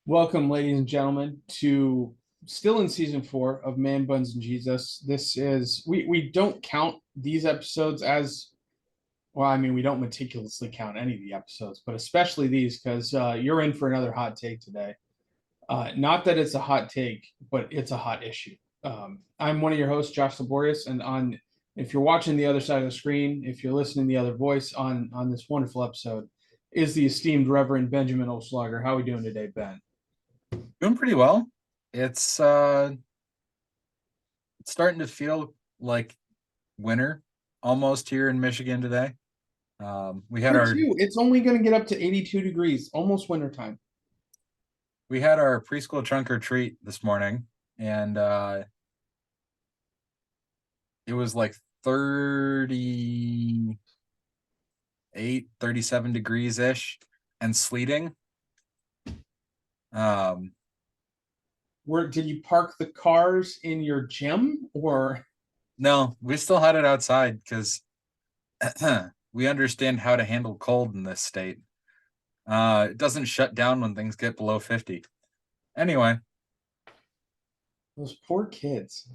Welcome, ladies and gentlemen, to still in season 4 of Man Buns and Jesus. This is we don't count these episodes as well. I mean, we don't meticulously count any of the episodes, but especially these because you're in for another hot take today. Not that it's a hot take, but it's a hot issue. I'm one of your hosts, Josh Laborious, and on if you're watching the other side of the screen, if you're listening to the other voice on this wonderful episode, is the esteemed Reverend Benjamin Olschlager. How are we doing today, Ben? Doing pretty well. It's starting to feel like winter almost here in Michigan today. We had Here our too, it's only going to get up to 82 degrees, almost wintertime. we had our preschool trunk or treat this morning, and it was like 38, 37 degrees ish and sleeting. Where did you park the cars in your gym or No, we still had it outside because we understand how to handle cold in this state. It doesn't shut down when things get below 50. Anyway, those poor kids?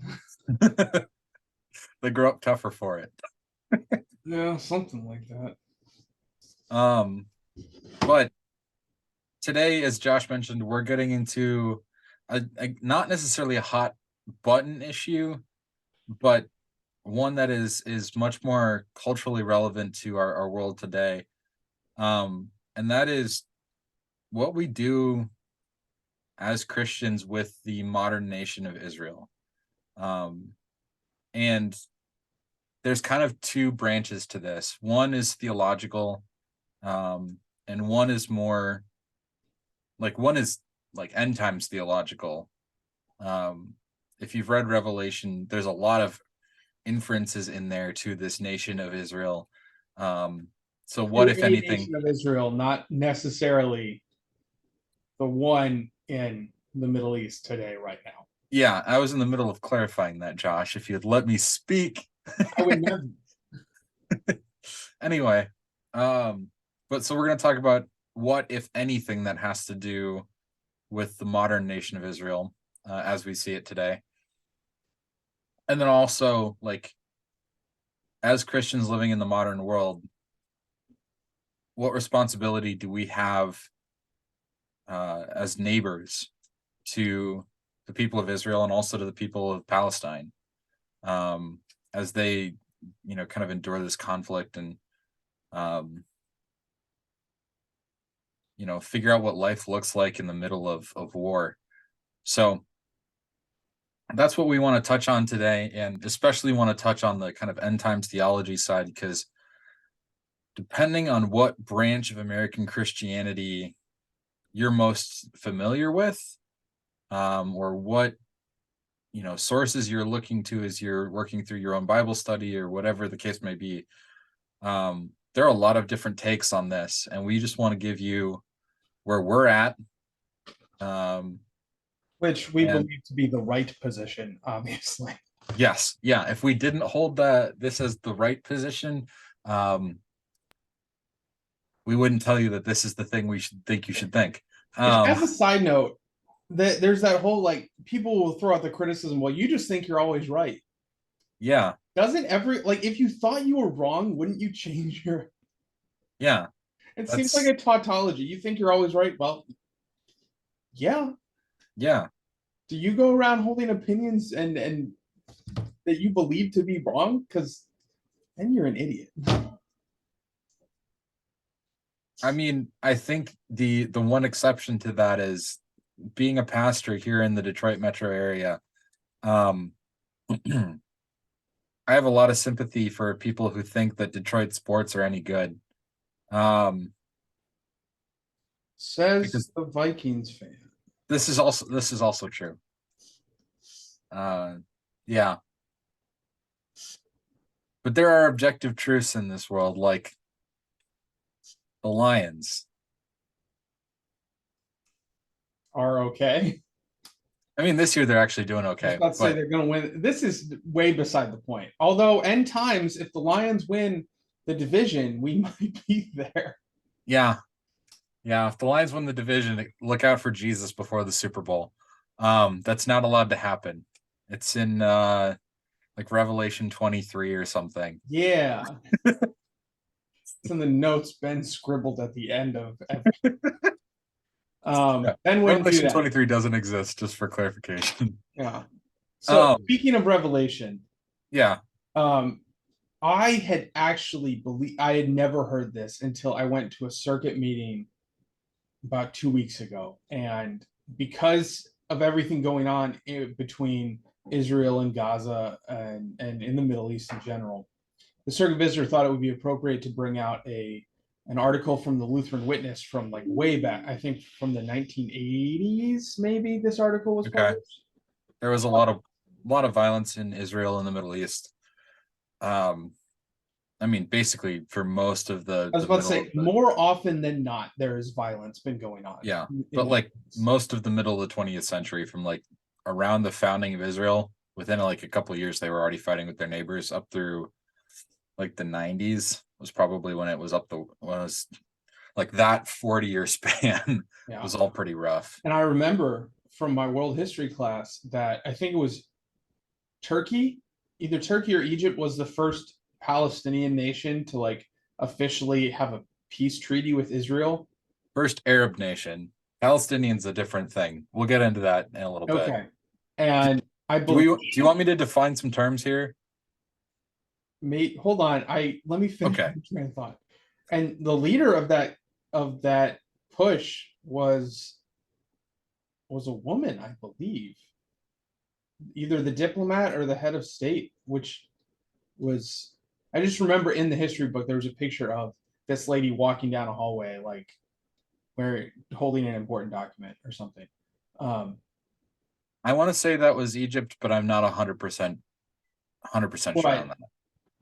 they grow up tougher for it. Yeah, something like that. But today, as Josh mentioned, we're getting into a not necessarily a hot button issue, but one that is much more culturally relevant to our world today. And that is what we do as Christians with the modern nation of Israel. And there's kind of two branches to this. One is theological, and one is more one is like end times theological. If you've read Revelation, there's a lot of inferences in there to this nation of Israel. So what, if anything, nation of Israel, not necessarily the one in the Middle East today, right now. Yeah, I was in the middle of clarifying that, Josh. If you'd let me speak. I would never. Anyway, but so we're going to talk about what, if anything, that has to do with the modern nation of Israel as we see it today. And then also, like, as Christians living in the modern world, what responsibility do we have as neighbors to the people of Israel and also to the people of Palestine as they, kind of endure this conflict and, figure out what life looks like in the middle of war. So that's what we want to touch on today, and especially want to touch on the kind of end times theology side, because depending on what branch of American Christianity you're most familiar with, or what sources you're looking to as you're working through your own Bible study or whatever the case may be, there are a lot of different takes on this, and we just want to give you where we're at, which we believe to be the right position, obviously. Yes, yeah. If we didn't hold this as the right position, we wouldn't tell you that this is the thing we should think you should think. As a side note, there's that whole people will throw out the criticism, well, you just think you're always right. Yeah. Doesn't if you thought you were wrong, wouldn't you change your? Yeah. It seems like a tautology. You think you're always right. Well, yeah. Yeah. Do you go around holding opinions and that you believe to be wrong? Because then you're an idiot. I mean, I think the one exception to that is being a pastor here in the Detroit metro area. I have a lot of sympathy for people who think that Detroit sports are any good. Says the Vikings fan. This is also true. Yeah. But there are objective truths in this world, like the Lions are okay. I mean, this year they're actually doing okay. Let's say they're going to win. This is way beside the point. Although, end times, if the Lions win the division, we might be there. Yeah. Yeah, if the Lions win the division, look out for Jesus before the Super Bowl. That's not allowed to happen. It's in like Revelation 23 or something. Yeah. It's in the notes Ben scribbled at the end of every. Yeah. Ben wouldn't do Revelation that. 23 doesn't exist, just for clarification. Yeah. So Um, speaking of Revelation, yeah, um, I had actually believed I had never heard this until I went to a circuit meeting about 2 weeks ago, and because of everything going on between Israel and Gaza and in the Middle East in general, the circuit visitor thought it would be appropriate to bring out an article from the Lutheran Witness from like way back, I think from the 1980s, maybe this article was okay. published. There was a lot of violence in Israel and the Middle East. Um, I mean, basically for most of I was the about to middle of say, the more often than not, there is violence been going on. yeah, In but the like most of the middle of the 20th century, from like around the founding of Israel, within like a couple of years, they were already fighting with their neighbors up through like the 90s was probably when it was up the when it was like that 40-year span yeah. was all pretty rough. And I remember from my world history class that I think it was Turkey, either Turkey or Egypt was the first Palestinian nation to like officially have a peace treaty with Israel. First Arab nation. Palestinians a different thing. We'll get into that in a little bit. Okay. And I Do believe you want me to define some terms here? mate, hold on. Let me finish Okay. my train of thought. And the leader of that push was a woman, I believe. Either the diplomat or the head of state, which was I just remember in the history book there was a picture of this lady walking down a hallway, like where holding an important document or something. Um, I want to say that was Egypt, but I'm not 100% sure but on that.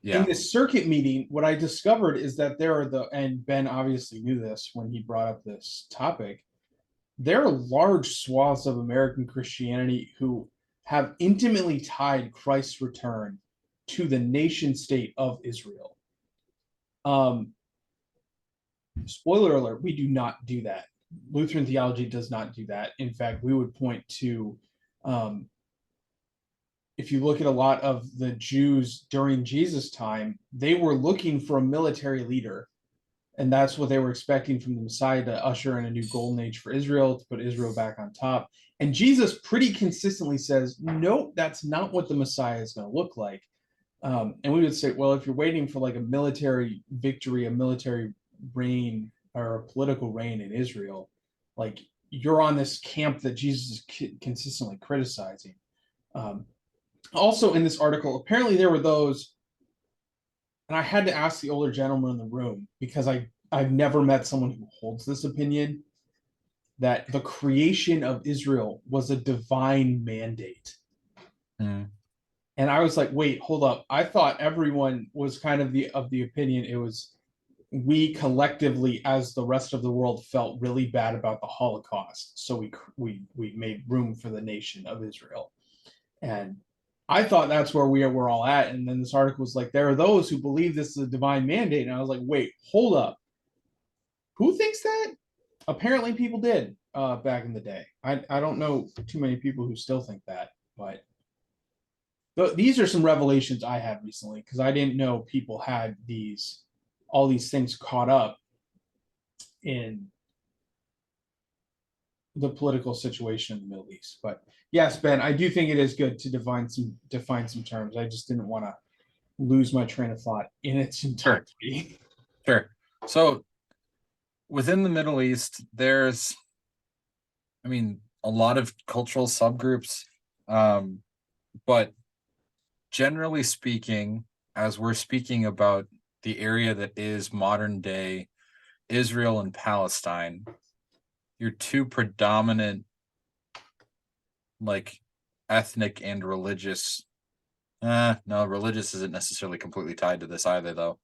in Yeah. this circuit meeting, what I discovered is that there are and Ben obviously knew this when he brought up this topic. There are large swaths of American Christianity who have intimately tied Christ's return to the nation state of Israel. Um, Spoiler alert, we do not do that. Lutheran theology does not do that. In fact, we would point to um, if you look at a lot of the Jews during Jesus' time, they were looking for a military leader. And that's what they were expecting from the Messiah to usher in a new golden age for Israel, to put Israel back on top. And Jesus pretty consistently says, nope, that's not what the Messiah is going to look like. And we would say, well, if you're waiting for like a military victory, a military reign, or a political reign in Israel, like you're on this camp that Jesus is consistently criticizing. Um, Also, in this article, apparently there were those, and I had to ask the older gentleman in the room because I've never met someone who holds this opinion that the creation of Israel was a divine mandate. Mm. And I was like, wait, hold up. I thought everyone was kind of the opinion it was we collectively as the rest of the world felt really bad about the Holocaust. So we made room for the nation of Israel. And I thought that's where we were all at. And then this article was like, there are those who believe this is a divine mandate. And I was like, wait, hold up. Who thinks that? Apparently people did back in the day. I don't know too many people who still think that, but these are some revelations I had recently because I didn't know people had all these things caught up in the political situation in the Middle East. But yes, Ben, I do think it is good to define some terms. I just didn't want to lose my train of thought in its entirety. Sure. So within the Middle East, there's, I mean, a lot of cultural subgroups, but generally speaking, as we're speaking about the area that is modern day Israel and Palestine, your two predominant like ethnic and religious no, religious isn't necessarily completely tied to this either though.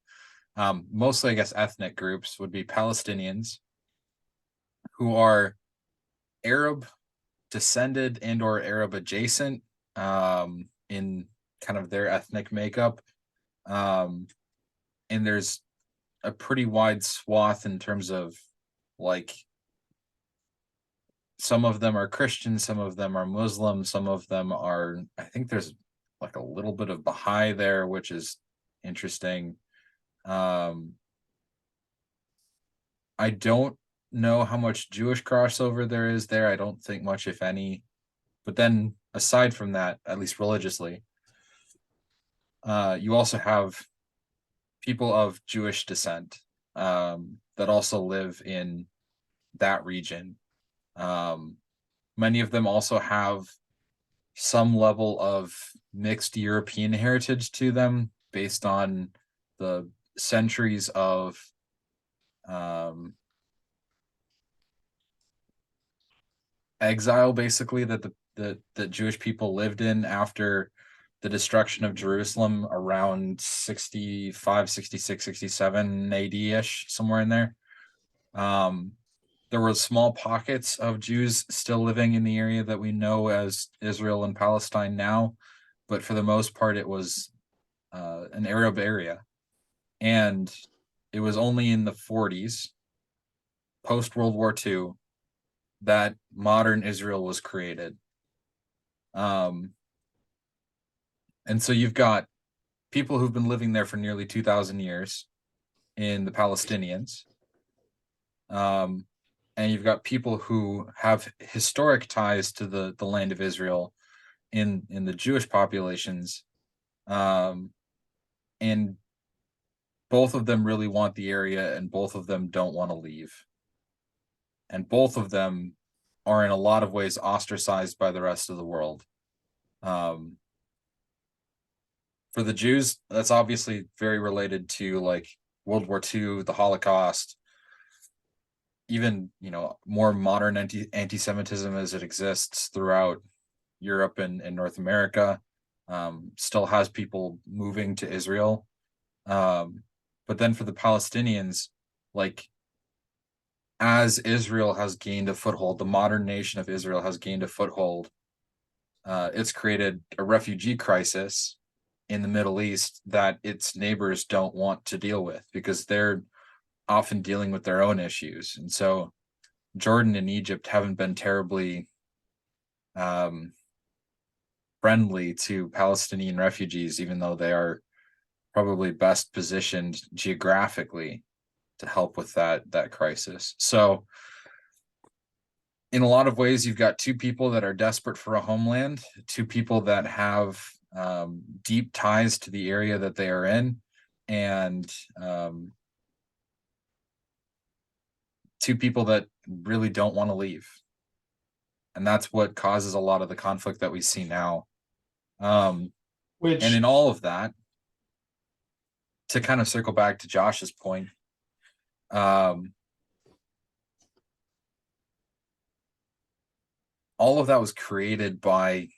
Mostly I guess ethnic groups would be Palestinians who are Arab descended and or Arab adjacent in kind of their ethnic makeup. Um, and there's a pretty wide swath in terms of like some of them are Christian, some of them are Muslim, some of them are, I think there's like a little bit of Baha'i there, which is interesting. I don't know how much Jewish crossover there is there. I don't think much, if any. But then aside from that, at least religiously, you also have people of Jewish descent that also live in that region. Many of them also have some level of mixed European heritage to them based on the centuries of exile, basically, that the Jewish people lived in after the destruction of Jerusalem around 65, 66, 67 AD-ish, somewhere in there. There were small pockets of Jews still living in the area that we know as Israel and Palestine now, but for the most part, it was an Arab area. And it was only in the 40s, post World War II, that modern Israel was created. And so you've got people who've been living there for nearly 2,000 years in the Palestinians. And you've got people who have historic ties to the land of Israel in the Jewish populations. And both of them really want the area, and both of them don't want to leave. And both of them are in a lot of ways ostracized by the rest of the world. For the Jews, that's obviously very related to like World War II, the Holocaust, even, you know, more modern anti-Semitism as it exists throughout Europe and North America, still has people moving to Israel. But then for the Palestinians, like, as Israel has gained a foothold, the modern nation of Israel has gained a foothold. It's created a refugee crisis in the Middle East that its neighbors don't want to deal with because they're often dealing with their own issues. And so Jordan and Egypt haven't been terribly friendly to Palestinian refugees, even though they are probably best positioned geographically to help with that crisis. So in a lot of ways, you've got two people that are desperate for a homeland, two people that have deep ties to the area that they are in, and two people that really don't want to leave. And that's what causes a lot of the conflict that we see now. And in all of that, to kind of circle back to Josh's point, all of that was created by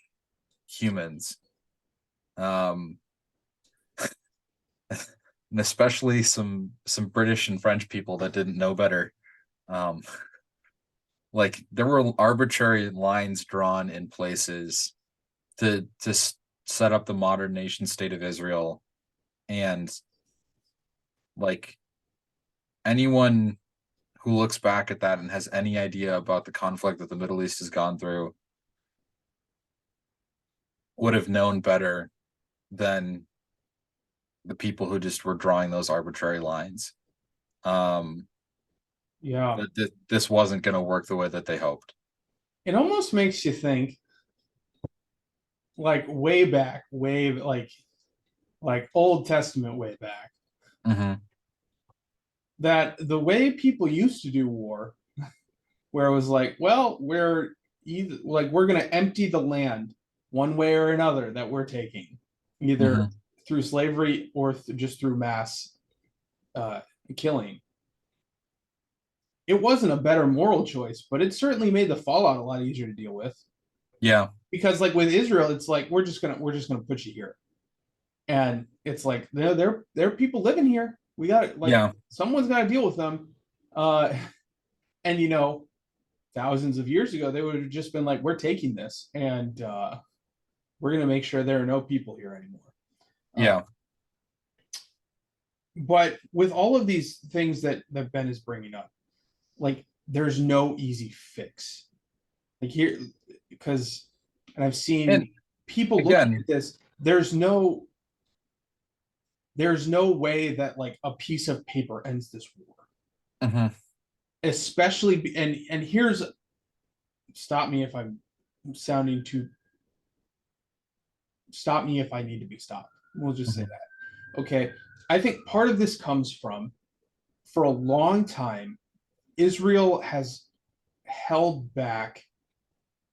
humans, and especially some British and French people that didn't know better. Like, there were arbitrary lines drawn in places to set up the modern nation state of Israel, and like, anyone who looks back at that and has any idea about the conflict that the Middle East has gone through would have known better than the people who just were drawing those arbitrary lines. Yeah, this wasn't going to work the way that they hoped. it almost makes you think, like way back, like Old Testament way back, that the way people used to do war, where it was like, well, we're going to empty the land one way or another that we're taking, either through slavery or just through mass killing. It wasn't a better moral choice, but it certainly made the fallout a lot easier to deal with. Yeah, because like with Israel, it's like we're just gonna put you here, and it's like there are people living here. We got it. Like, someone's got to deal with them. And you know, thousands of years ago, they would have just been like, we're taking this, and we're gonna make sure there are no people here anymore. Yeah. But with all of these things that Ben is bringing up, like, there's no easy fix. Like here, because, and I've And seen people looking again, at this. There's no way that like a piece of paper ends this war, mhm, especially. And here's, stop me if I'm sounding too. Stop me if I need to be stopped. We'll just say mhm, that. Okay. I think part of this comes from, for a long time, Israel has held back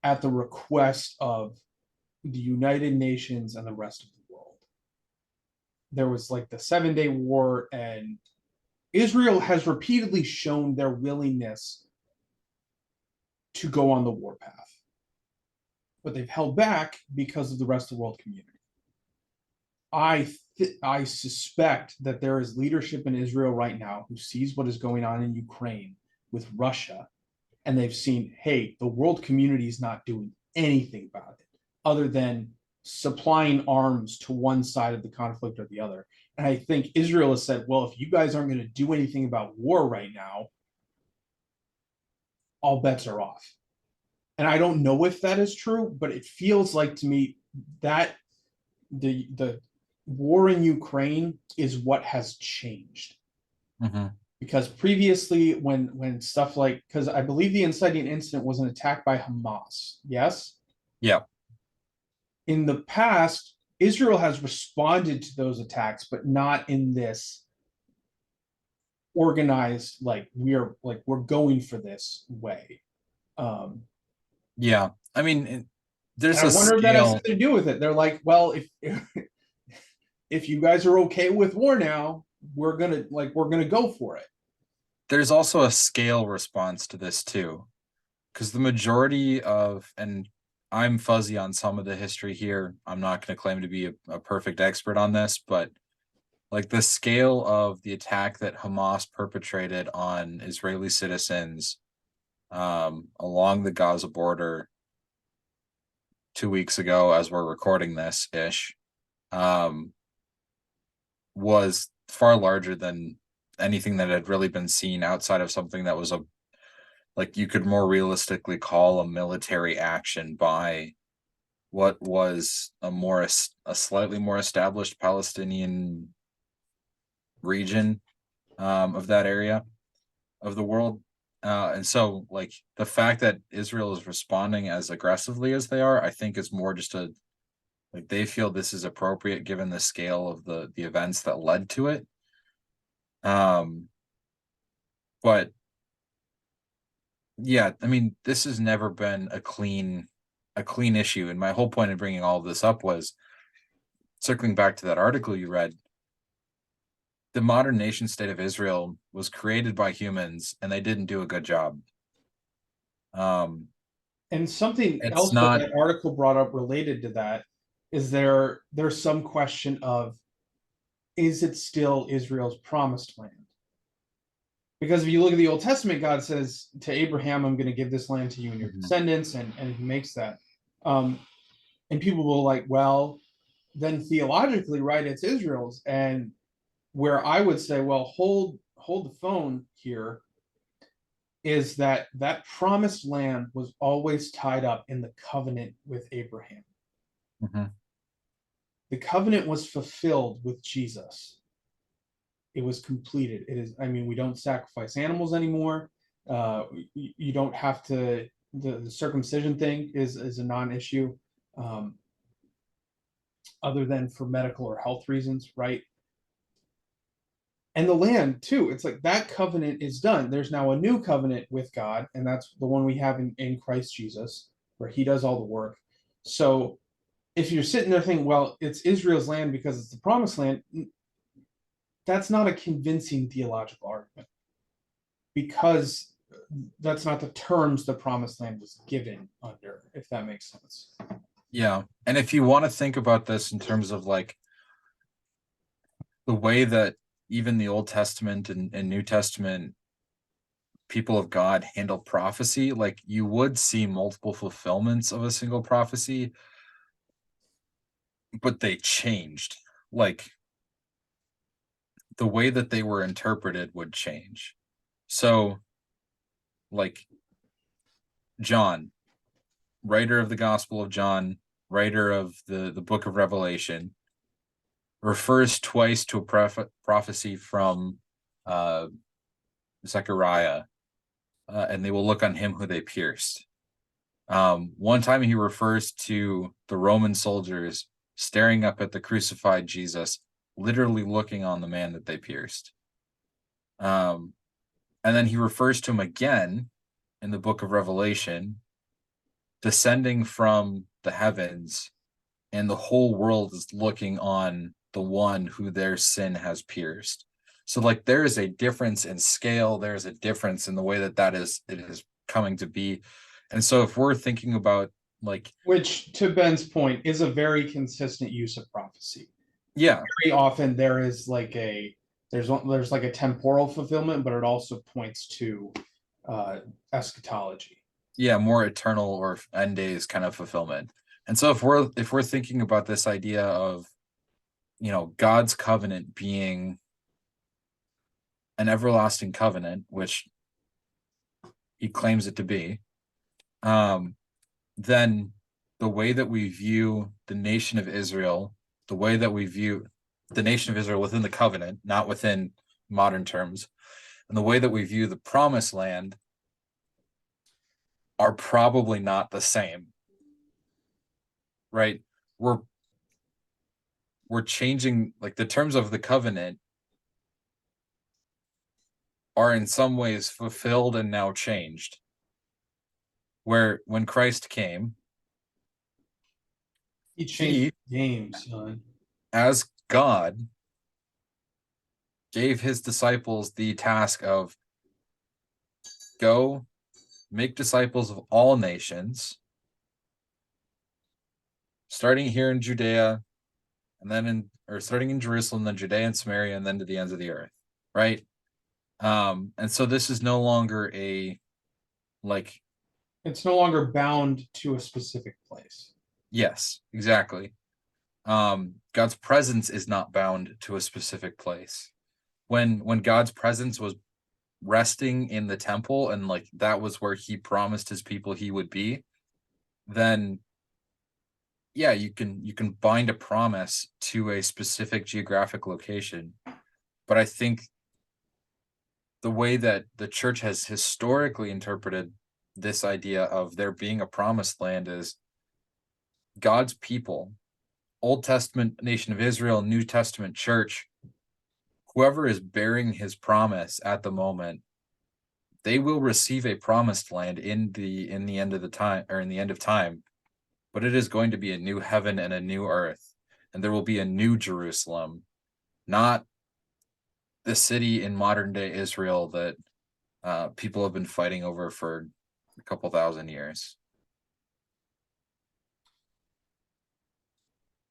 at the request of the United Nations and the rest of the world. There was like the 7 Day War, and Israel has repeatedly shown their willingness to go on the war path, but they've held back because of the rest of the world community. I suspect that there is leadership in Israel right now who sees what is going on in Ukraine with Russia, and they've seen, hey, the world community is not doing anything about it other than supplying arms to one side of the conflict or the other. And I think Israel has said, well, if you guys aren't going to do anything about war right now, all bets are off. And I don't know if that is true, but it feels like to me that the war in Ukraine is what has changed. mhm. Because previously, when stuff like, because I believe the inciting incident was an attack by Hamas, yes, Yeah, in the past Israel has responded to those attacks, but not in this organized, like we're going for this way. um yeah. I mean, and there's I a wonder if that has scale. something to do with it. They're like, well, if you guys are okay with war now, we're gonna go for it. There's also a scale response to this too, because the majority of, and I'm fuzzy on some of the history here. I'm not going to claim to be a perfect expert on this, but like the scale of the attack that Hamas perpetrated on Israeli citizens along the Gaza border 2 weeks ago, as we're recording this ish, um, was far larger than anything that had really been seen outside of something that was a, like you could more realistically call a military action by what was a slightly more established Palestinian region of that area of the world. And so like the fact that Israel is responding as aggressively as they are, I think is more just a, like they feel this is appropriate given the scale of the events that led to it. Um, but yeah, I mean, this has never been a clean issue. And my whole point in bringing all of this up was circling back to that article you read. The modern nation state of Israel was created by humans, and they didn't do a good job. Um, And something it's else that not. that article brought up related to that is there's some question of, is it still Israel's promised land? Because if you look at the Old Testament, God says to Abraham, I'm going to give this land to you and your Mhm. descendants, and he makes that. Um, and people will like, well, then theologically, right, it's Israel's. And where I would say, well, hold the phone here, is that that promised land was always tied up in the covenant with Abraham. Mhm. The covenant was fulfilled with Jesus. It was completed. It is, I mean, we don't sacrifice animals anymore. You don't have to, the circumcision thing is a non-issue, um, other than for medical or health reasons, right? And the land too. It's like that covenant is done. There's now a new covenant with God, and that's the one we have in Christ Jesus, where He does all the work. So if you're sitting there thinking, well, it's Israel's land because it's the promised land, that's not a convincing theological argument, because that's not the terms the promised land was given under, if that makes sense. Yeah. And if you want to think about this in terms of like the way that even the Old Testament and New Testament people of God handle prophecy, like you would see multiple fulfillments of a single prophecy, but they changed. Like the way that they were interpreted would change. So, like John, writer of the Gospel of John, writer of the book of Revelation, refers twice to a prophecy from Zechariah, and they will look on him who they pierced. One time he refers to the Roman soldiers staring up at the crucified Jesus, literally looking on the man that they pierced. And then he refers to him again in the book of Revelation, descending from the heavens, and the whole world is looking on the one who their sin has pierced. So like there is a difference in scale, there's a difference in the way that it is coming to be. And so if we're thinking about like, which to Ben's point is a very consistent use of prophecy. yeah, Very often there's like a temporal fulfillment, but it also points to eschatology. yeah, more eternal or end days kind of fulfillment. And so if we're thinking about this idea of, you know, God's covenant being an everlasting covenant, which he claims it to be, then the way that we view the nation of Israel, the way that we view the nation of Israel within the covenant, not within modern terms, and the way that we view the promised land are probably not the same. Right? We're changing, like, the terms of the covenant are in some ways fulfilled and now changed. Where when Christ came, He changed the game, son. as God, gave his disciples the task of go make disciples of all nations, starting here in Judea, and then starting in Jerusalem, then Judea and Samaria, and then to the ends of the earth, right? And so this is no longer it's no longer bound to a specific place. Yes, exactly. God's presence is not bound to a specific place. When God's presence was resting in the temple, and like that was where he promised his people he would be, then yeah, you can bind a promise to a specific geographic location. But I think the way that the church has historically interpreted this idea of there being a promised land is God's people, Old Testament nation of Israel, New Testament church, whoever is bearing his promise at the moment, they will receive a promised land in the end of the time, or in the end of time, but it is going to be a new heaven and a new earth, and there will be a new Jerusalem, not the city in modern day Israel that people have been fighting over for a couple thousand years.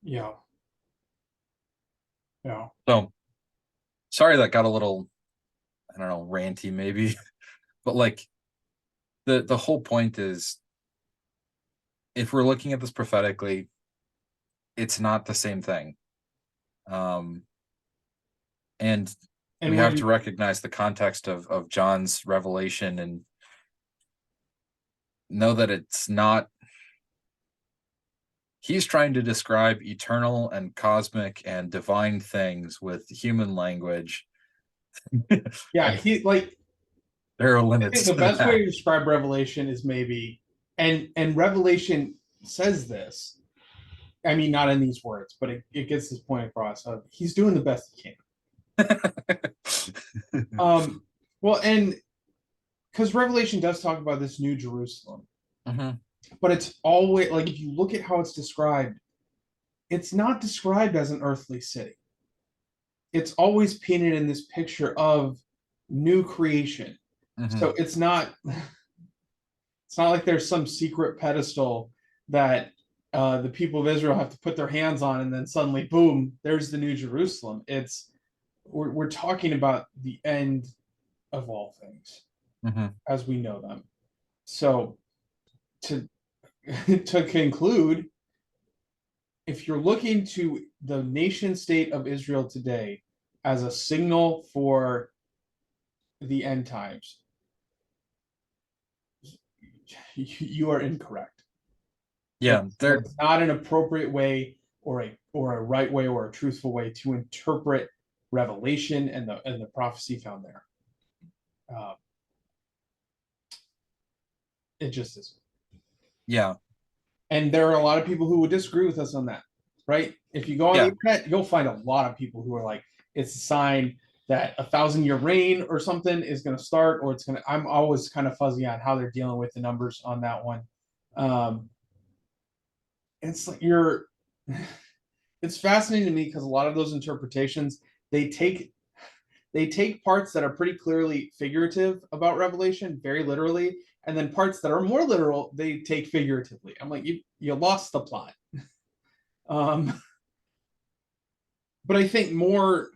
Yeah. Yeah. So sorry that got a little, I don't know, ranty maybe, but like the whole point is, if we're looking at this prophetically, it's not the same thing. And we have to recognize the context of John's revelation and know that it's not, he's trying to describe eternal and cosmic and divine things with human language. Yeah, there are I limits think the to best that. way to describe Revelation is maybe, and Revelation says this. I mean, not in these words, but it gets this point across of he's doing the best he can. Well, and because Revelation does talk about this new Jerusalem, but it's always like, if you look at how it's described, it's not described as an earthly city. It's always painted in this picture of new creation. So it's not like there's some secret pedestal that the people of Israel have to put their hands on, and then suddenly, boom, there's the new Jerusalem. We're talking about the end of all things as we know them. So to conclude, if you're looking to the nation state of Israel today as a signal for the end times, you are incorrect. Yeah, they're That's not an appropriate way or a right way or a truthful way to interpret Revelation and the prophecy found there. Uh, it just isn't. yeah, And there are a lot of people who would disagree with us on that, right? If you go on the yeah, internet, you'll find a lot of people who are like, it's a sign that 1,000-year reign or something is going to start, or it's going to. I'm always kind of fuzzy on how they're dealing with the numbers on that one. Um, it's like you're. It's fascinating to me because a lot of those interpretations they take they take parts that are pretty clearly figurative about Revelation very literally, and then parts that are more literal they take figuratively. I'm like, you lost the plot. Um, but I think more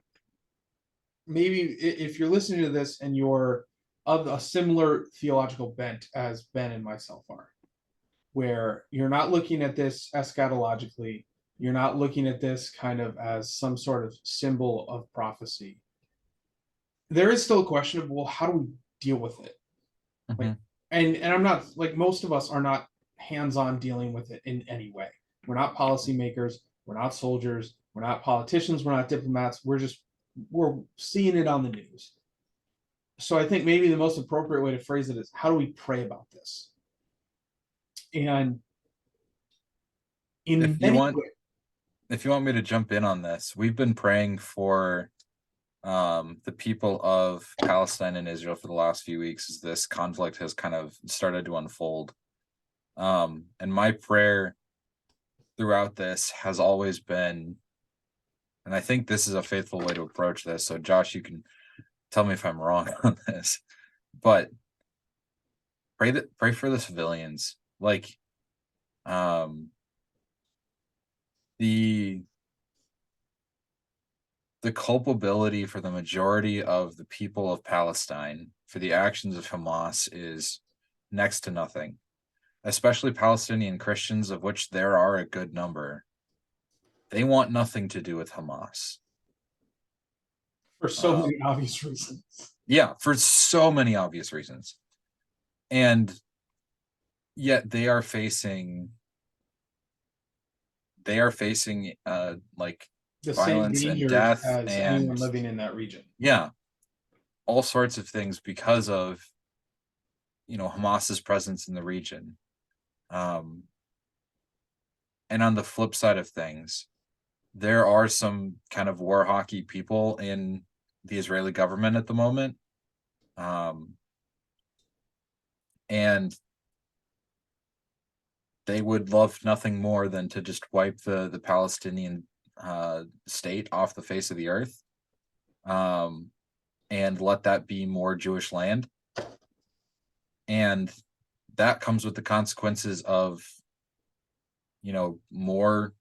maybe if you're listening to this and you're of a similar theological bent as Ben and myself are, where you're not looking at this eschatologically, you're not looking at this kind of as some sort of symbol of prophecy. There is still a question of, well, how do we deal with it? Like, mhm, and I'm not like most of us are not hands-on dealing with it in any way. We're not policymakers, we're not soldiers, we're not politicians, we're not diplomats. We're seeing it on the news. So I think maybe the most appropriate way to phrase it is, how do we pray about this? And in if you many want ways, if you want me to jump in on this, we've been praying for the people of Palestine and Israel for the last few weeks as this conflict has kind of started to unfold. And my prayer throughout this has always been, and I think this is a faithful way to approach this. So Josh, you can tell me if I'm wrong on this, but pray for the civilians. Like um the the culpability for the majority of the people of Palestine for the actions of Hamas is next to nothing, especially Palestinian Christians, of which there are a good number. They want nothing to do with Hamas. for so Uh, many obvious reasons. yeah, for so many obvious reasons. And yet they are facing like The same violence and dangers death as and anyone living in that region. yeah, all sorts of things because of Hamas's presence in the region. Um, and on the flip side of things, there are some kind of war hockey people in the Israeli government at the moment. Um, and they would love nothing more than to just wipe the Palestinian state off the face of the earth, um, and let that be more Jewish land. And that comes with the consequences of more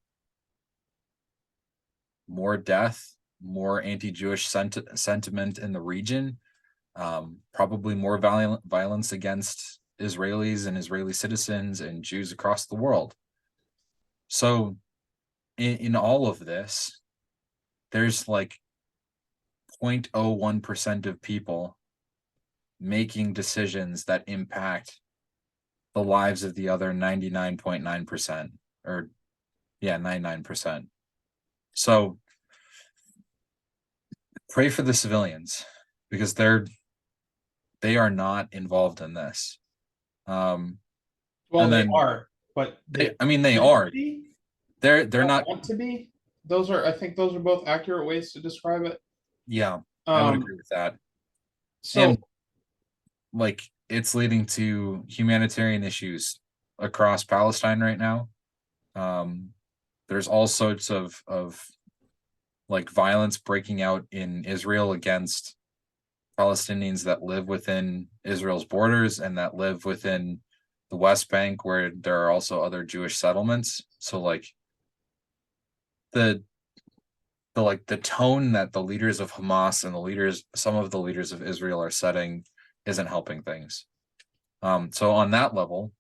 death, more anti-Jewish sentiment in the region, probably more violence against Israelis and Israeli citizens and Jews across the world. So in all of this, there's like 0.01% of people making decisions that impact the lives of the other 99.9%, or yeah, 99%. So pray for the civilians because they are not involved in this. Well, And they then are, but I mean they should are. be, They're don't not. want to be. Those are, I think, those are both accurate ways to describe it. Yeah, I would Um, agree with that. so And like it's leading to humanitarian issues across Palestine right now. Um, there's all sorts of like violence breaking out in Israel against Palestinians that live within Israel's borders and that live within the West Bank, where there are also other Jewish settlements. So like the the tone that the leaders of Hamas and some of the leaders of Israel are setting isn't helping things. So on that level,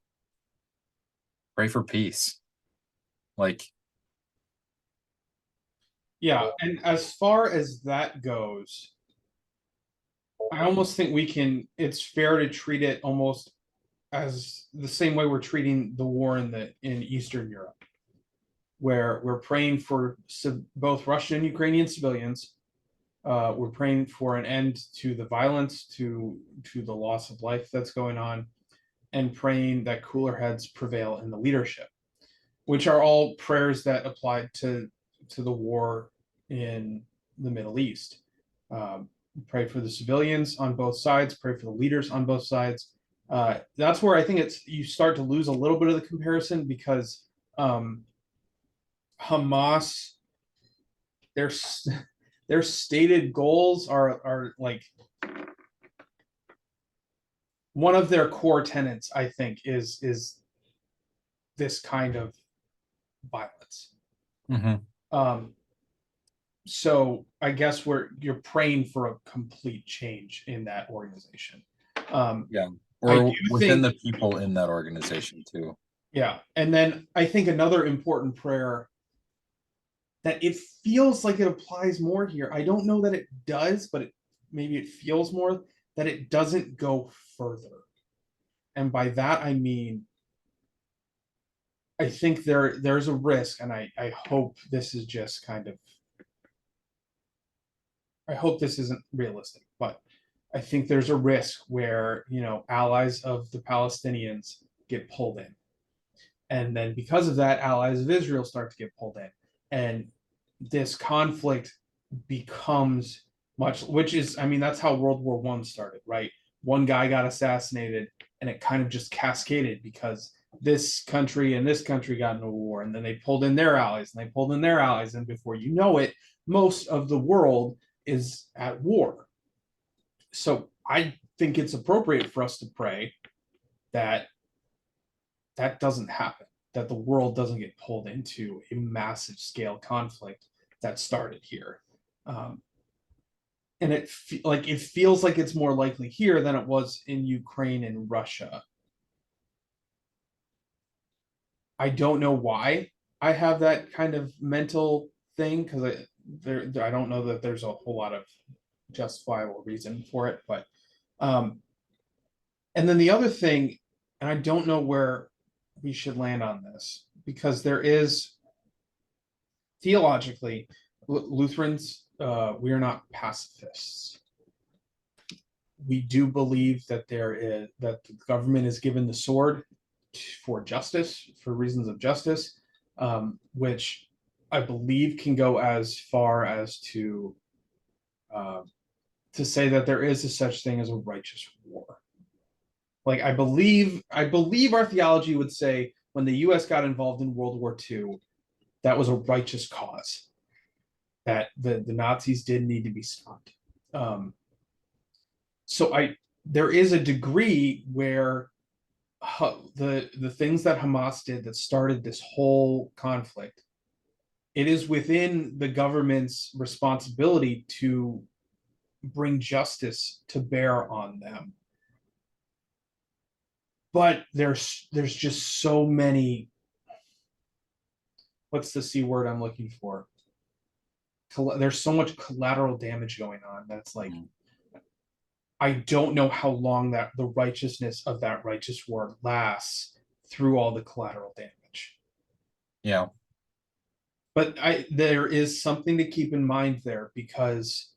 pray for peace. Like, yeah, and as far as that goes, I almost think it's fair to treat it almost as the same way we're treating the war in Eastern Europe, where we're praying for both Russian and Ukrainian civilians. We're praying for an end to the violence, to the loss of life that's going on, and praying that cooler heads prevail in the leadership, which are all prayers that apply to the war in the Middle East. Pray for the civilians on both sides. Pray for the leaders on both sides. That's where I think you start to lose a little bit of the comparison, because Hamas, their their stated goals are like, one of their core tenets, I think, is this kind of violence. Mhm. So I guess you're praying for a complete change in that organization. Yeah, I or do within think, the people in that organization too. yeah, and then I think another important prayer that it feels like it applies more here. I don't know that it does, but maybe it feels more that it doesn't go further. And by that I mean, I think there's a risk, and I hope this is just kind of, I hope this isn't realistic, but I think there's a risk where, allies of the Palestinians get pulled in. And then because of that, allies of Israel start to get pulled in. And this conflict becomes much, which is, I mean, that's how World War One started, right? One guy got assassinated, and it kind of just cascaded because this country and this country got into a war, and then they pulled in their allies, and they pulled in their allies, and before you know it, most of the world is at war. So I think it's appropriate for us to pray that that doesn't happen, that the world doesn't get pulled into a massive scale conflict that started here. Um, and it feels like it's more likely here than it was in Ukraine and Russia. I don't know why I have that kind of mental thing, because I don't know that there's a whole lot of justifiable reason for it, but um, and then the other thing, and I don't know where we should land on this, because there is, theologically, Lutherans, we are not pacifists. We do believe that that the government is given the sword for justice, for reasons of justice, which I believe can go as far as uh, to say that there is a such thing as a righteous war. Like, I believe our theology would say when the U.S. got involved in World War II, that was a righteous cause, that the Nazis did need to be stopped. So there is a degree where the things that Hamas did that started this whole conflict, it is within the government's responsibility to bring justice to bear on them. But there's just so many, what's the C word I'm looking for? There's so much collateral damage going on that's like, I don't know how long that the righteousness of that righteous war lasts through all the collateral damage. Yeah. But there is something to keep in mind there, because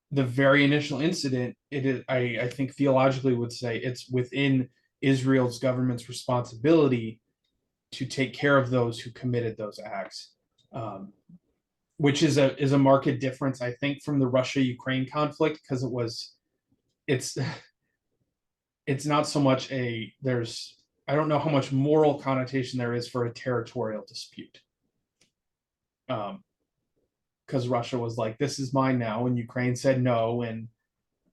the very initial incident, it is, I think theologically would say it's within Israel's government's responsibility to take care of those who committed those acts, which is a marked difference, I think, from the Russia-Ukraine conflict, because it's it's not so much I don't know how much moral connotation there is for a territorial dispute. Because Russia was like, this is mine now, and Ukraine said no. And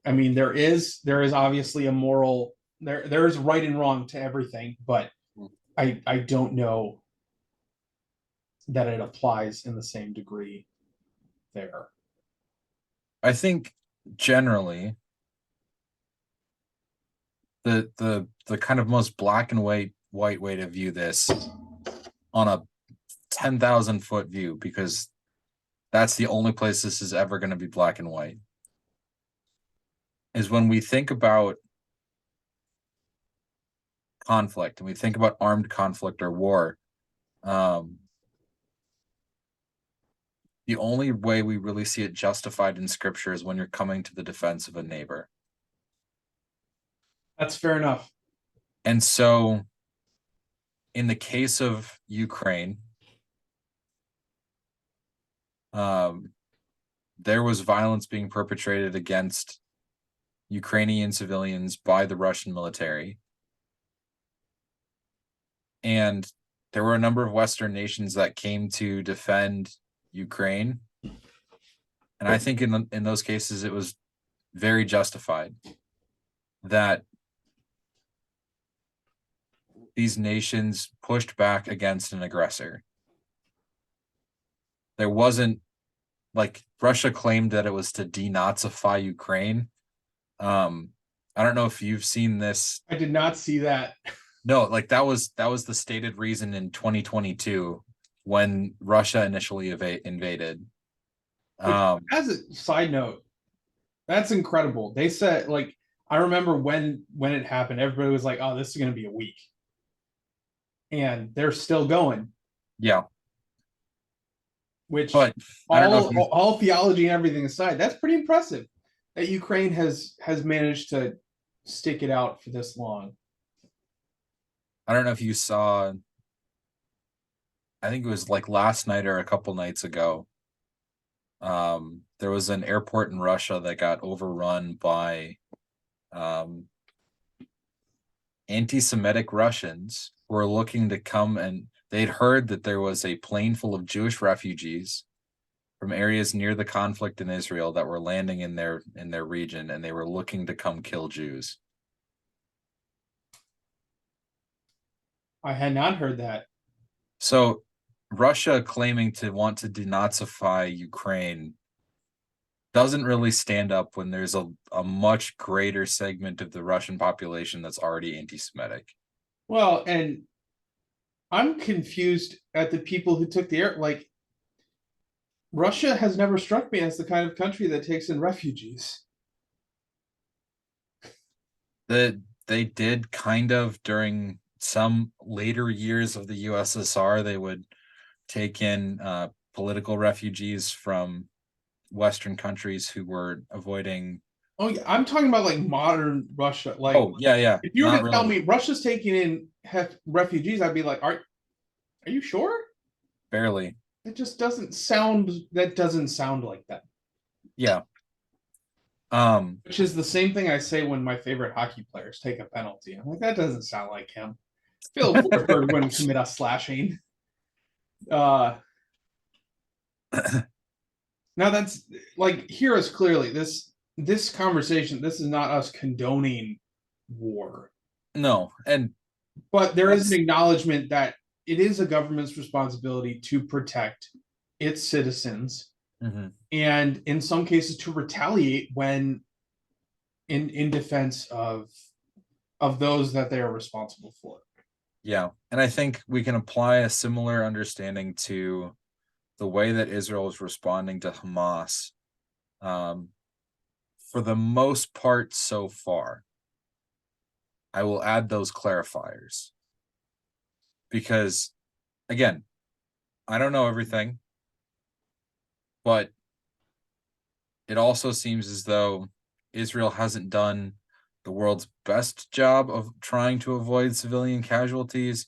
I mean, there is obviously a moral, there is right and wrong to everything, but I don't know that it applies in the same degree there. I think generally the kind of most black and white way to view this on a 10,000 foot view, because that's the only place this is ever going to be black and white, is when we think about conflict and we think about armed conflict or war, the only way we really see it justified in scripture is when you're coming to the defense of a neighbor. That's fair enough. And so in the case of Ukraine, there was violence being perpetrated against Ukrainian civilians by the Russian military. And there were a number of Western nations that came to defend Ukraine. And I think in those cases, it was very justified that these nations pushed back against an aggressor. There wasn't, like, Russia claimed that it was to denazify Ukraine. I don't know if you've seen this. I did not see that. No, like that was the stated reason in 2022 when Russia initially invaded. As a side note, that's incredible. They said, like, I remember when it happened, everybody was like, "Oh, this is going to be a week," and they're still going. Yeah, Which, but I don't know if all theology and everything aside, that's pretty impressive that Ukraine has managed to stick it out for this long. I don't know if you saw. I think it was like last night or a couple nights ago. There was an airport in Russia that got overrun by anti-Semitic Russians who were looking to come, and they'd heard that there was a plane full of Jewish refugees from areas near the conflict in Israel that were landing in their region, and they were looking to come kill Jews. I had not heard that. So Russia claiming to want to denazify Ukraine doesn't really stand up when there's a much greater segment of the Russian population that's already anti-Semitic. Well, and I'm confused at the people who took the air. Like, Russia has never struck me as the kind of country that takes in refugees. They did kind of during some later years of the USSR. They would take in political refugees from Western countries who were avoiding. Oh, yeah, I'm talking about like modern Russia. Like, oh yeah. If you were to tell me Russia's taking in refugees, I'd be like, are you sure? Barely. It just doesn't sound. That doesn't sound like that. Yeah. Which is the same thing I say when my favorite hockey players take a penalty. I'm like, that doesn't sound like him. Phil Forsberg wouldn't commit a slashing. Now that's like, hear us clearly. This conversation, this is not us condoning war. No, but there is an acknowledgement that it is a government's responsibility to protect its citizens, and in some cases to retaliate when in defense of those that they are responsible for. Yeah, and I think we can apply a similar understanding to the way that Israel is responding to Hamas, for the most part so far. I will add those clarifiers because, again, I don't know everything, but it also seems as though Israel hasn't done the world's best job of trying to avoid civilian casualties.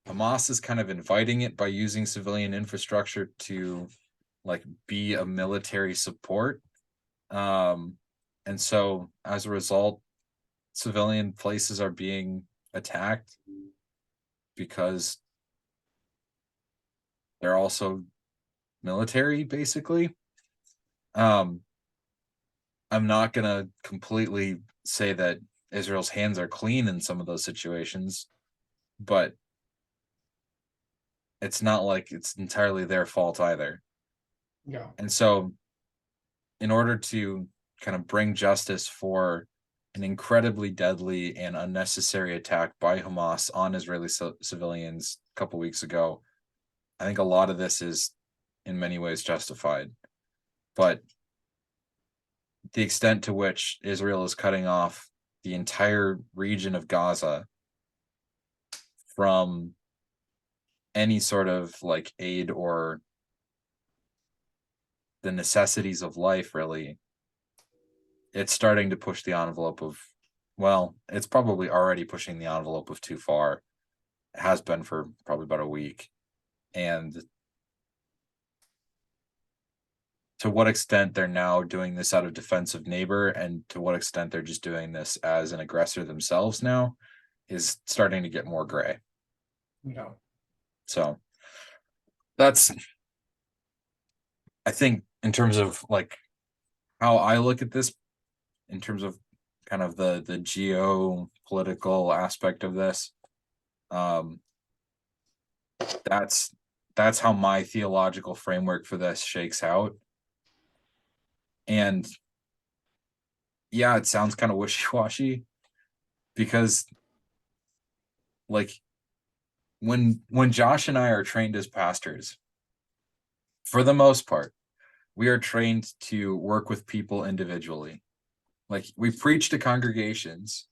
Hamas is kind of inviting it by using civilian infrastructure to, like, be a military support. And so as a result, civilian places are being attacked because they're also military, basically. I'm not gonna completely say that Israel's hands are clean in some of those situations, but it's not like it's entirely their fault either. Yeah. And so in order to kind of bring justice for an incredibly deadly and unnecessary attack by Hamas on Israeli civilians a couple weeks ago, I think a lot of this is in many ways justified. But the extent to which Israel is cutting off the entire region of Gaza from any sort of like aid or the necessities of life, really, it's starting to push the envelope of, well, it's probably already pushing the envelope of too far. It has been for probably about a week. And to what extent they're now doing this out of defense of neighbor, and to what extent they're just doing this as an aggressor themselves now, is starting to get more gray. No. So that's, I think, in terms of like how I look at this, in terms of kind of the geopolitical aspect of this, um that's how my theological framework for this shakes out. And yeah, it sounds kind of wishy-washy, because like when Josh and I are trained as pastors, for the most part, we are trained to work with people individually. Like, we preach to congregations,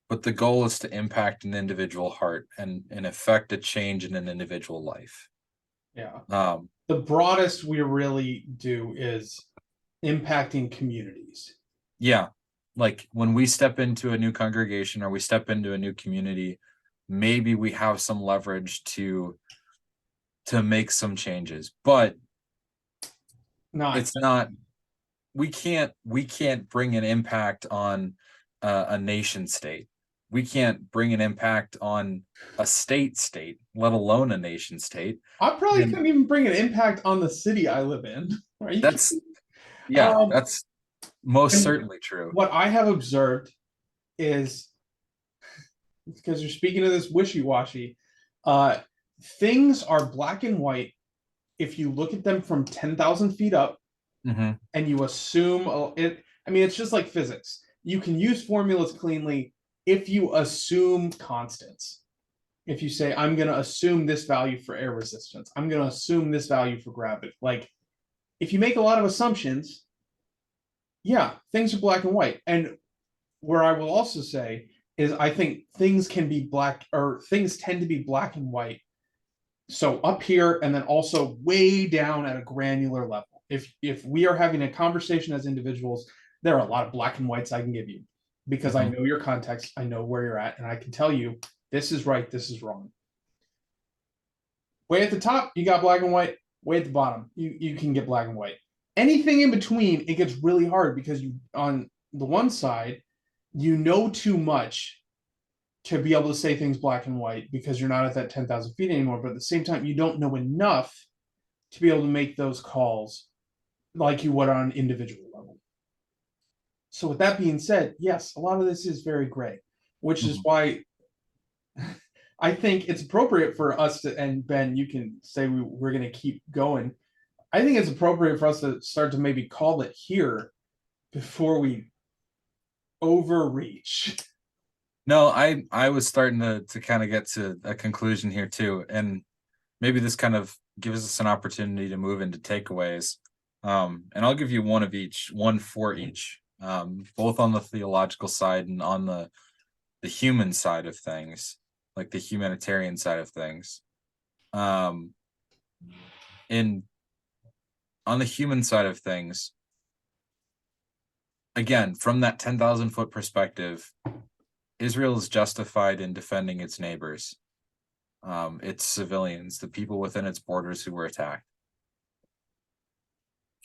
but the goal is to impact an individual heart and affect a change in an individual life. Yeah. Um, The broadest we really do is impacting communities. yeah, like when we step into a new congregation or we step into a new community, maybe we have some leverage to make some changes, but Not it's not, we can't bring an impact on a nation state. We can't bring an impact on a state, let alone a nation state. I probably And couldn't even bring an impact on the city I live in. Are you that's, kidding? yeah, that's most And certainly true. what I have observed is, because you're speaking of this wishy-washy, uh, things are black and white if you look at them from 10,000 feet up Mhm. and you assume it. I mean, it's just like physics. You can use formulas cleanly if you assume constants. If you say, I'm going to assume this value for air resistance, I'm going to assume this value for gravity. Like, if you make a lot of assumptions, yeah, things are black and white. And where I will also say is, I think things can be black, or things tend to be black and white. So up here, and then also way down at a granular level. If we are having a conversation as individuals, there are a lot of black and whites I can give you, because I Mhm. know your context, I know where you're at, and I can tell you this is right, this is wrong. Way at the top, you got black and white. Way at the bottom, you can get black and white. Anything in between, it gets really hard, because you, on the one side, you know too much to be able to say things black and white, because you're not at that 10,000 feet anymore. But at the same time, you don't know enough to be able to make those calls like you would on an individual level. So with that being said, yes, a lot of this is very gray, which is Mhm. why I think it's appropriate for us to, and Ben, you can say we're going to keep going. I think it's appropriate for us to start to maybe call it here before we overreach. No, I was starting to kind of get to a conclusion here too, and maybe this kind of gives us an opportunity to move into takeaways. And I'll give you one of each, one for each, both on the theological side and on the human side of things, like the humanitarian side of things. Um, in On the human side of things, again, from that 10,000 foot perspective, Israel is justified in defending its neighbors, its civilians, the people within its borders who were attacked.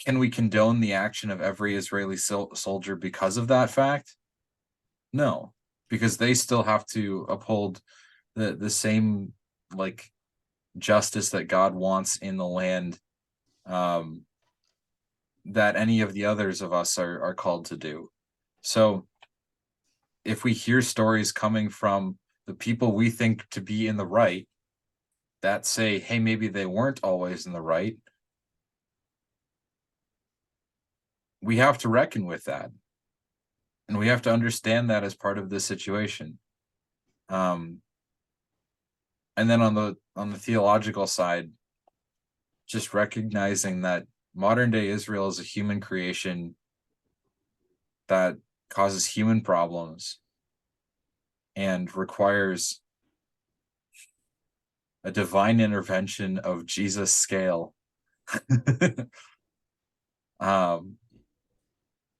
Can we condone the action of every Israeli soldier because of that fact? No, because they still have to uphold the same like justice that God wants in the land, um, that any of the others of us are called to do. So if we hear stories coming from the people we think to be in the right that say, hey, maybe they weren't always in the right, we have to reckon with that. And we have to understand that as part of the situation. Um, and then on the theological side, just recognizing that modern day Israel is a human creation that causes human problems and requires a divine intervention of Jesus scale.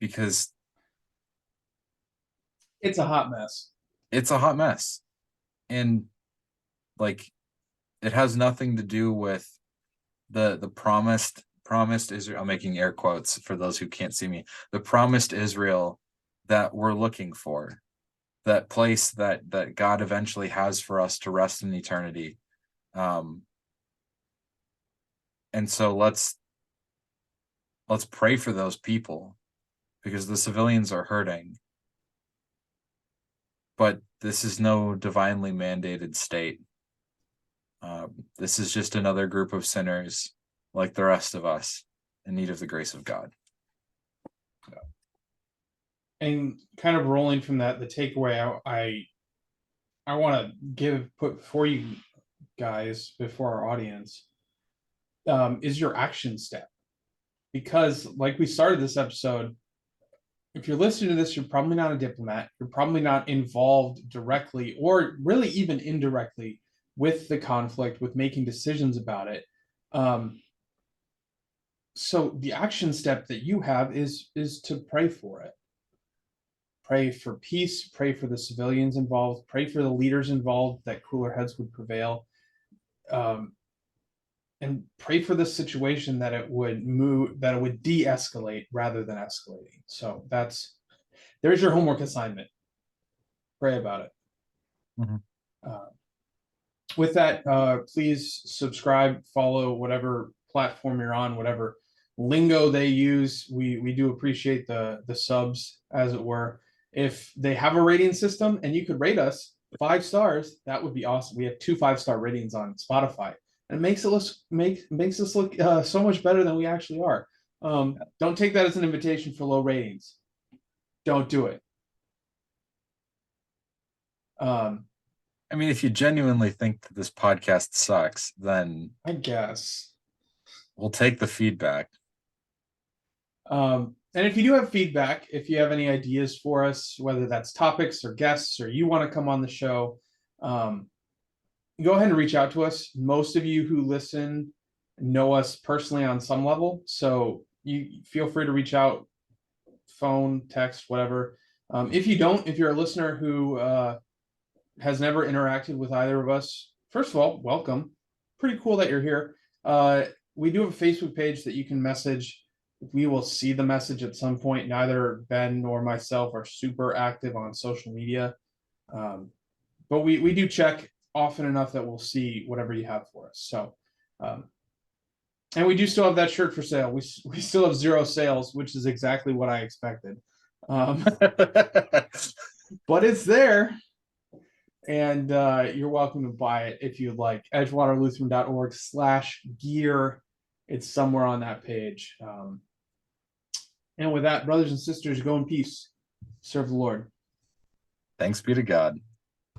Because It's a hot mess. it's a hot mess. And like, it has nothing to do with the promised Israel. I'm making air quotes for those who can't see me. The promised Israel that we're looking for, that place that God eventually has for us to rest in eternity. And so let's pray for those people, because the civilians are hurting. But this is no divinely mandated state. This is just another group of sinners like the rest of us in need of the grace of God. And kind of rolling from that, the takeaway I want to put before you guys, before our audience, is your action step. Because like we started this episode, if you're listening to this, you're probably not a diplomat. You're probably not involved directly or really even indirectly with the conflict, with making decisions about it. So the action step that you have is to pray for it. Pray for peace, pray for the civilians involved, pray for the leaders involved, that cooler heads would prevail. And pray for this situation that it would de-escalate rather than escalating. So there's your homework assignment. Pray about it. Mm-hmm. With that, please subscribe, follow whatever platform you're on, whatever lingo they use. We do appreciate the subs, as it were. If they have a rating system and you could rate us 5 stars, that would be awesome. We have 2 5-star ratings on Spotify, and it makes us look so much better than we actually are. Don't take that as an invitation for low ratings. Don't do it. I mean, if you genuinely think that this podcast sucks, then I guess we'll take the feedback. And if you do have feedback, if you have any ideas for us, whether that's topics or guests, or you want to come on the show, go ahead and reach out to us. Most of you who listen know us personally on some level, so you feel free to reach out, phone, text, whatever. If you don't, if you're a listener who has never interacted with either of us, first of all, welcome. Pretty cool that you're here. We do have a Facebook page that you can message. We will see the message at some point. Neither Ben nor myself are super active on social media, but we do check often enough that we'll see whatever you have for us. So, and we do still have that shirt for sale. We still have 0 sales, which is exactly what I expected. But it's there, and you're welcome to buy it if you'd like. edgewaterlutheran.org/gear. It's somewhere on that page. And with that, brothers and sisters, go in peace. Serve the Lord. Thanks be to God.